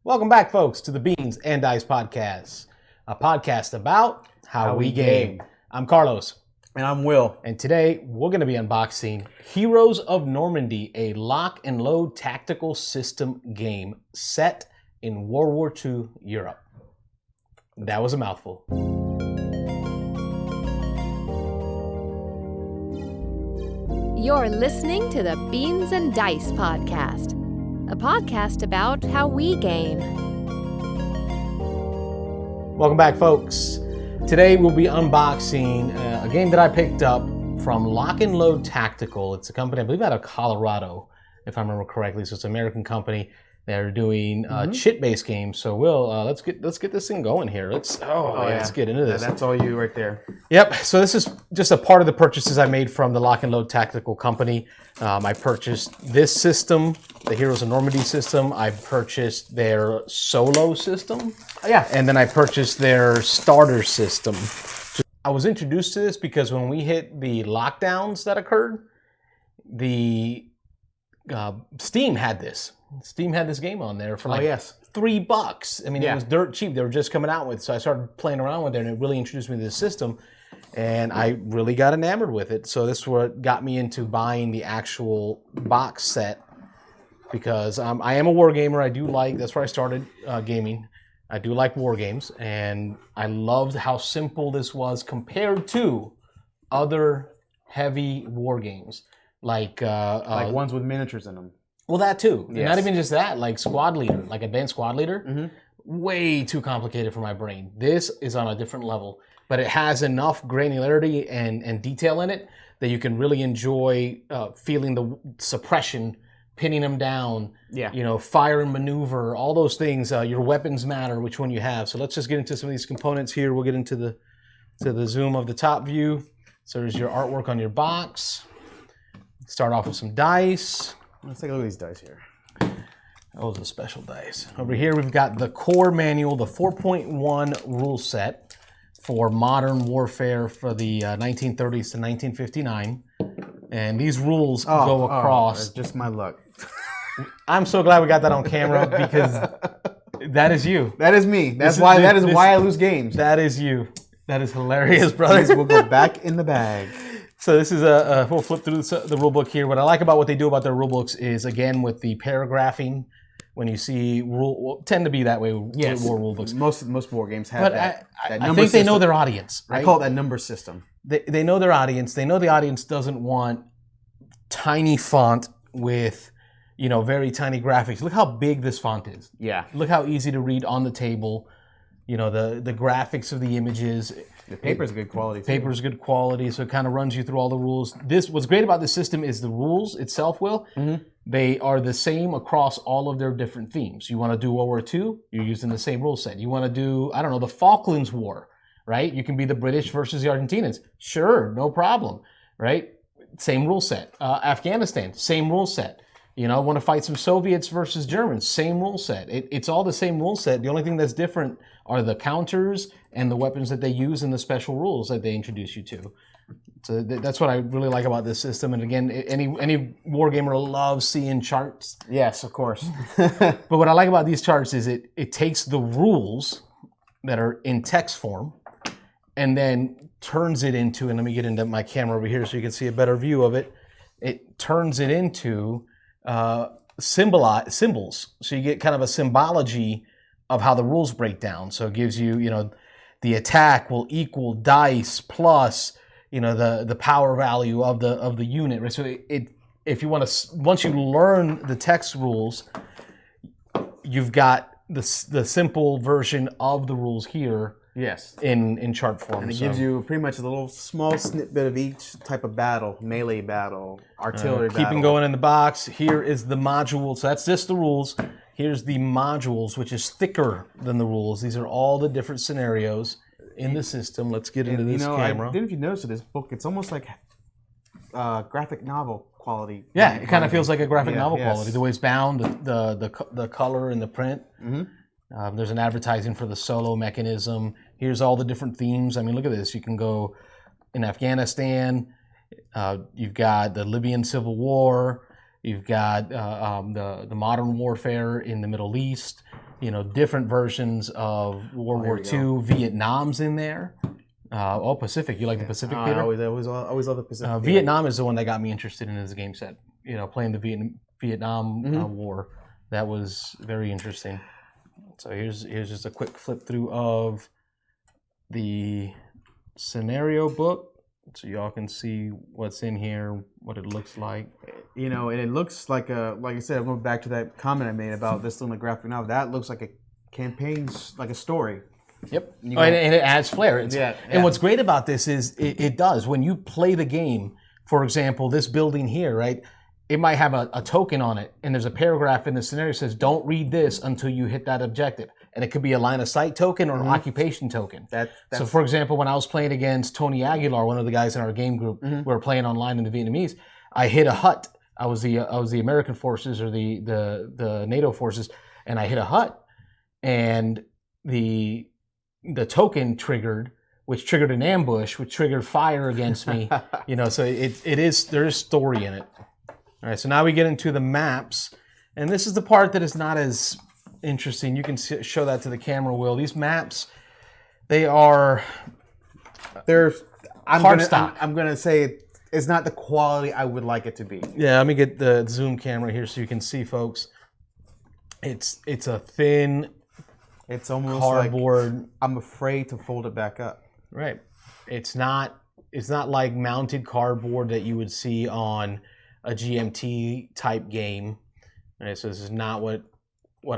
Welcome back, folks, to the Beans and Dice Podcast, a podcast about how we game. I'm Carlos. And I'm Will. And today we're going to be unboxing Heroes of Normandy, a lock and load tactical system game set in World War II Europe. That was a mouthful. You're listening to the Beans and Dice Podcast, a podcast about how we game. Welcome back, folks. Today we'll be unboxing a game that I picked up from Lock and Load Tactical. It's a company, I believe, out of Colorado, if I remember correctly. So it's an American company. They're doing chit-based games. So Will, let's get this thing going here. Let's get into this. Yeah, that's all you right there. Yep. So this is just a part of the purchases I made from the Lock and Load Tactical company. I purchased this system, the Heroes of Normandy system. I purchased their solo system. Yeah. And then I purchased their starter system. I was introduced to this because when we hit the lockdowns that occurred, the Steam had this. Steam had this game on there for like $3. I mean, It was dirt cheap. They were just coming out with, so I started playing around with it, and it really introduced me to this system, and I really got enamored with it. So this is what got me into buying the actual box set, because I am a war gamer. I do like, that's where I started gaming. I do like war games, and I loved how simple this was compared to other heavy war games, like ones with miniatures in them. Well, that too. Yes. Not even just that, like Squad Leader, like Advanced Squad Leader. Way too complicated for my brain. This is on a different level, but it has enough granularity and detail in it that you can really enjoy feeling the suppression, pinning them down, fire and maneuver, all those things. Your weapons matter, which one you have. So let's just get into some of these components here. We'll get into the zoom of the top view. So there's your artwork on your box. Start off with some dice. Let's take a look at these dice here. Those are special dice. Over here we've got the core manual, the 4.1 rule set for modern warfare for the 1930s to 1959. And these rules go across. Just my luck. I'm so glad we got that on camera because that is you. That is me. That is why I lose games. That is you. That is hilarious, brother. We'll go back in the bag. So this is we'll flip through the rule book here. What I like about what they do about their rule books is, again, with the paragraphing, when you see tend to be that way with war rule books. Most war games have that number I think system. they know their audience, right? I call it that number system. They know their audience. They know the audience doesn't want tiny font with, very tiny graphics. Look how big this font is. Yeah. Look how easy to read on the table. The graphics of the images. The paper's good quality, too. Paper's good quality, so it kind of runs you through all the rules. What's great about this system is the rules itself, Will. They are the same across all of their different themes. You want to do World War II, you're using the same rule set. You want to do, the Falklands War, right? You can be the British versus the Argentinians. Sure, no problem, right? Same rule set. Afghanistan, same rule set. Want to fight some Soviets versus Germans, same rule set. It's all the same rule set. The only thing that's different are the counters and the weapons that they use and the special rules that they introduce you to. So that's what I really like about this system. And again, any war gamer loves seeing charts. Yes, of course. But what I like about these charts is it takes the rules that are in text form and then turns it into, and let me get into my camera over here so you can see a better view of it. It turns it into symbols. So you get kind of a symbology of how the rules break down. So it gives you, the attack will equal dice plus, the power value of the unit. Right? So if you want to, once you learn the text rules, you've got the simple version of the rules here. Yes. In chart form. And it gives you pretty much a little small snippet of each type of battle: melee battle, artillery battle. Keeping going in the box. Here is the module. So that's just the rules. Here's the modules, which is thicker than the rules. These are all the different scenarios in the system. Let's get into this camera. I didn't know if you noticed this book. It's almost like graphic novel quality. Yeah, it kind of feels like a graphic novel quality. The way it's bound, the color and the print. There's an advertising for the solo mechanism. Here's all the different themes. I mean, look at this. You can go in Afghanistan. You've got the Libyan Civil War. You've got the modern warfare in the Middle East. different versions of World War II. Vietnam's in there. Pacific. You like the Pacific theater? I always love the Pacific theater. Vietnam is the one that got me interested in as a game set. Playing the Vietnam War. That was very interesting. So here's just a quick flip through of the scenario book, so y'all can see what's in here, what it looks like. And it looks like like I said, I'm going back to that comment I made about this little graphic novel. That looks like a campaign, like a story. Yep, and it adds flair. And what's great about this is it does. When you play the game, for example, this building here, right? It might have a token on it, and there's a paragraph in the scenario that says, don't read this until you hit that objective. And it could be a line of sight token or an occupation token. So, for example, when I was playing against Tony Aguilar, one of the guys in our game group, we were playing online in the Vietnamese, I hit a hut. I was the American forces or the NATO forces, and I hit a hut, and the token triggered, which triggered an ambush, which triggered fire against me. So there is story in it. All right, so now we get into the maps, and this is the part that is not as interesting. You can show that to the camera, Will. These maps, I'm gonna say it's not the quality I would like it to be. Yeah, let me get the zoom camera here so you can see, folks. It's a thin, it's almost cardboard. Like I'm afraid to fold it back up. Right. It's not like mounted cardboard that you would see on a GMT type game. All right, so this is not what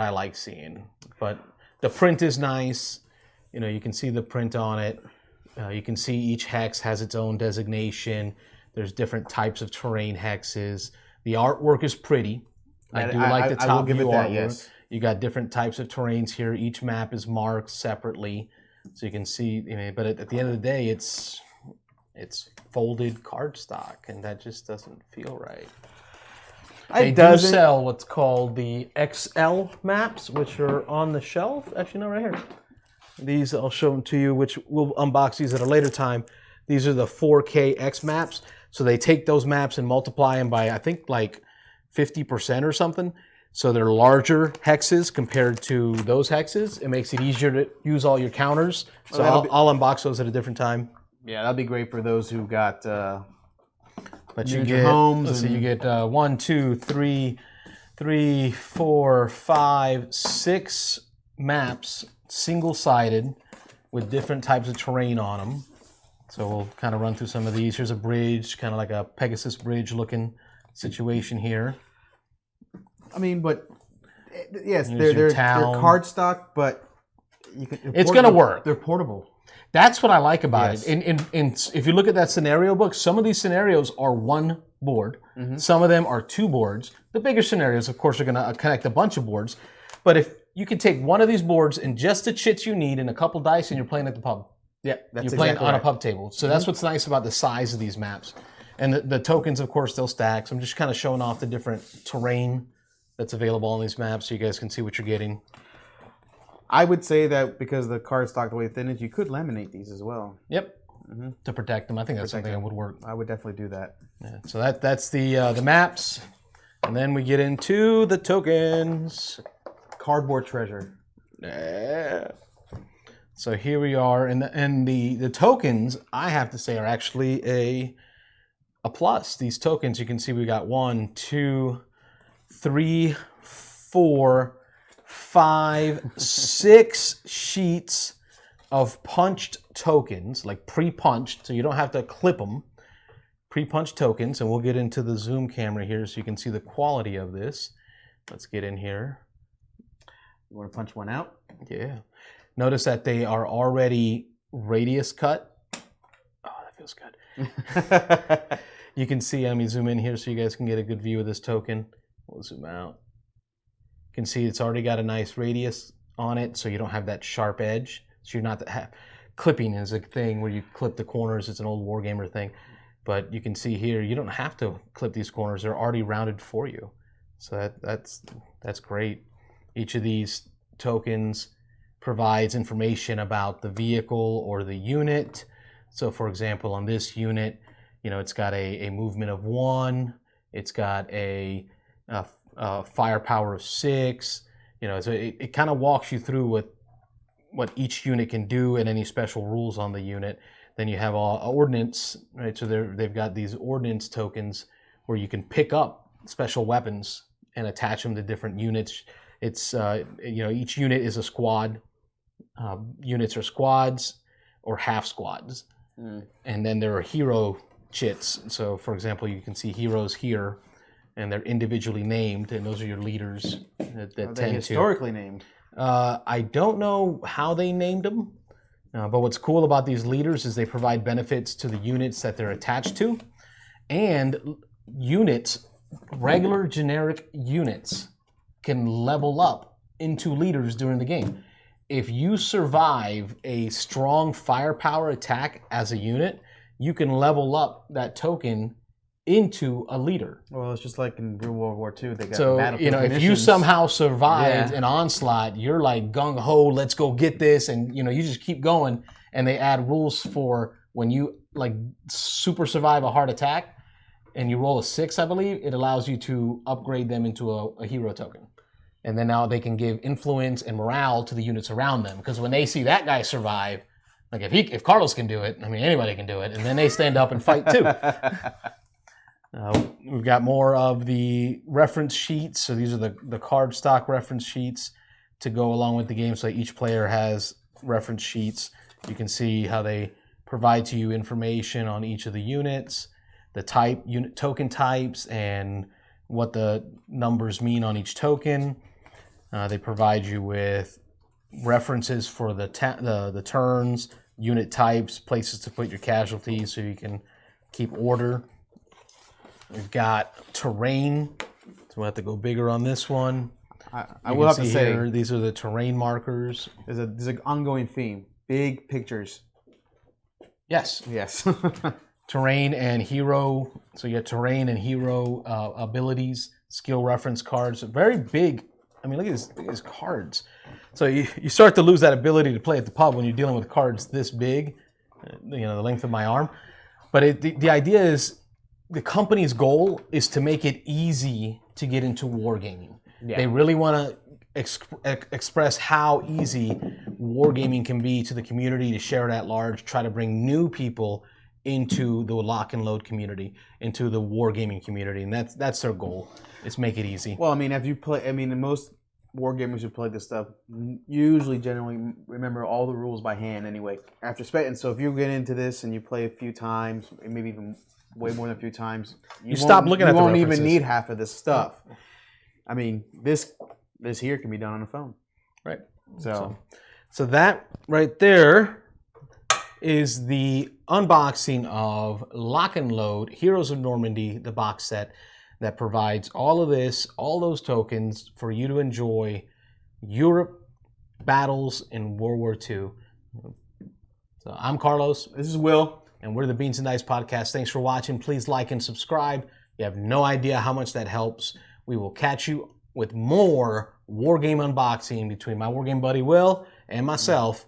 I like seeing. But the print is nice. You can see the print on it. You can see each hex has its own designation. There's different types of terrain hexes. The artwork is pretty. I do like the top view artwork. Yes. You got different types of terrains here. Each map is marked separately, so you can see. But at the end of the day, it's folded cardstock, and that just doesn't feel right. They do sell what's called the XL maps, which are on the shelf. Actually, no, right here. These, I'll show them to you, which we'll unbox these at a later time. These are the 4K X maps. So they take those maps and multiply them by, I think, like 50% or something. So they're larger hexes compared to those hexes. It makes it easier to use all your counters. So I'll unbox those at a different time. Yeah, that'd be great for those who got but you get homes. Let's see, you get 1, 2, 3, 4, 5, 6 maps, single-sided, with different types of terrain on them. So we'll kind of run through some of these. Here's a bridge, kind of like a Pegasus bridge looking situation here. I mean, but yes, they're cardstock, but it's going to work. They're portable. That's what I like about it. And if you look at that scenario book, some of these scenarios are one board. Some of them are two boards. The bigger scenarios, of course, are going to connect a bunch of boards. But if you can take one of these boards and just the chits you need and a couple dice, and you're playing at the pub. Yeah, that's you're playing on a pub table. So that's what's nice about the size of these maps. And the tokens, of course, they'll stack. So I'm just kind of showing off the different terrain that's available on these maps so you guys can see what you're getting. I would say that because the cardstock the way thin is, you could laminate these as well. Yep. To protect them. I think that's something that would work. I would definitely do that. Yeah. So that's the maps. And then we get into the tokens. Cardboard treasure. Yeah. So here we are, and the tokens, I have to say, are actually a plus. These tokens, you can see we got 1, 2, 3, 4, 5, 6 sheets of punched tokens, like pre-punched, so you don't have to clip them. Pre-punched tokens, and we'll get into the zoom camera here so you can see the quality of this. Let's get in here. You want to punch one out? Yeah. Notice that they are already radius cut. Oh, that feels good. You can see, let me zoom in here so you guys can get a good view of this token. We'll zoom out. You can see it's already got a nice radius on it, so you don't have that sharp edge. So you're not clipping is a thing where you clip the corners. It's an old Wargamer thing. But you can see here, you don't have to clip these corners. They're already rounded for you. So that's great. Each of these tokens provides information about the vehicle or the unit. So for example, on this unit, it's got a movement of 1. It's got a firepower of 6. So it kind of walks you through what each unit can do and any special rules on the unit. Then you have ordnance, right? So they've got these ordnance tokens where you can pick up special weapons and attach them to different units. It's each unit is a squad. Units are squads or half squads, and then there are hero chits. So, for example, you can see heroes here, and they're individually named, and those are your leaders that Are they tend historically named? I don't know how they named them, but what's cool about these leaders is they provide benefits to the units that they're attached to, and units, regular generic units, can level up into leaders during the game. If you survive a strong firepower attack as a unit, you can level up that token into a leader. Well, it's just like in Real World War II. They got So, battlefield if you missions. somehow survived Yeah. an onslaught, you're like gung-ho, let's go get this, and you just keep going, and they add rules for when you like super survive a heart attack and you roll a 6, I believe, it allows you to upgrade them into a hero token. And then now they can give influence and morale to the units around them, because when they see that guy survive, like if Carlos can do it, I mean anybody can do it, and then they stand up and fight too. We've got more of the reference sheets. So these are the card stock reference sheets to go along with the game. So each player has reference sheets. You can see how they provide to you information on each of the units, the unit token types, and what the numbers mean on each token. They provide you with references for the turns, unit types, places to put your casualties so you can keep order. We've got terrain, so we'll have to go bigger on this one. I will have to say, here, these are the terrain markers. there's an ongoing theme. Big pictures. Yes. Yes. Terrain and hero. So you got terrain and hero abilities, skill reference cards. Very big. I mean, look at these cards. So you start to lose that ability to play at the pub when you're dealing with cards this big, the length of my arm. But the idea is the company's goal is to make it easy to get into wargaming. Yeah. They really want to express how easy wargaming can be to the community, to share it at large, try to bring new people into the lock and load community, into the wargaming community, and that's their goal. Is make it easy. Well, I mean, most wargamers who play this stuff usually generally remember all the rules by hand anyway. And so if you get into this and you play a few times, maybe even way more than a few times, you stop looking at the references. You won't even need half of this stuff. I mean, this here can be done on the phone. Right. So that right there is the unboxing of Lock and Load Heroes of Normandy, the box set that provides all of this, all those tokens for you to enjoy Europe battles in World War II. So I'm Carlos. This is Will. And we're the Beans and Dice Podcast. Thanks for watching. Please like and subscribe. You have no idea how much that helps. We will catch you with more Wargame unboxing between my Wargame buddy Will and myself.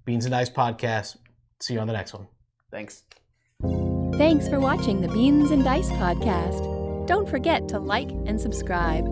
Beans and Dice Podcast. See you on the next one. Thanks. Thanks for watching the Beans and Dice Podcast. Don't forget to like and subscribe.